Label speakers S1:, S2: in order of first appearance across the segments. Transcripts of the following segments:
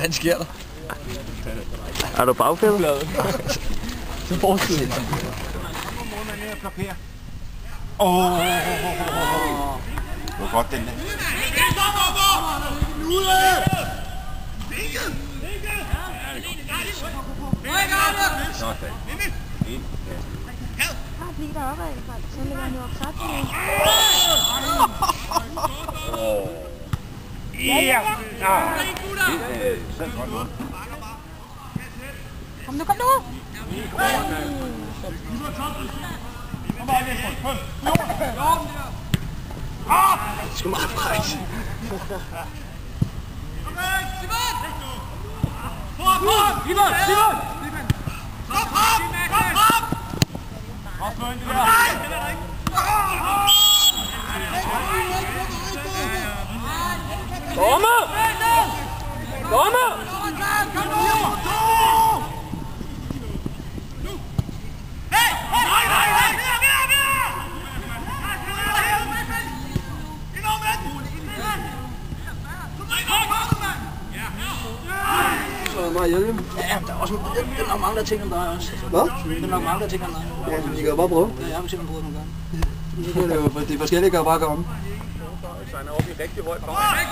S1: Hvad sker der?
S2: Er du bagfældet?
S1: Så forsiden.
S3: Åh! Det var godt, den der.
S4: Lige deroppe af, så ligger han jo opsat.
S3: Ja! Selv godt noget.
S4: Kom nu, kom nu!
S1: Det skal meget frækt.
S2: Dommer! Dommer!
S1: Så bare hjælpe. Ja, der er også den er nok mange der ting om dig også. Hvad? Den er nok mange der ting om dig. Ja, men I kan jo bare prøve. Ja, jeg har simpelthen prøvet nogle gange. Så kan det jo, de forskellige kan jo bare komme.
S2: Så han er oppe i rigtig højt.
S4: Nej.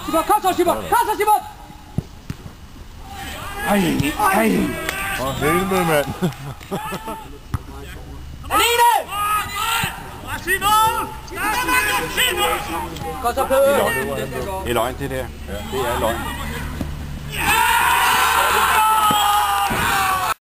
S4: Simon, kom så, Simon! Kom så, Simon!
S3: Ej!
S5: For helvede, mand.
S4: Alene!
S2: Kom så, Peder!
S3: Det er løgn, det der. Det er løgn.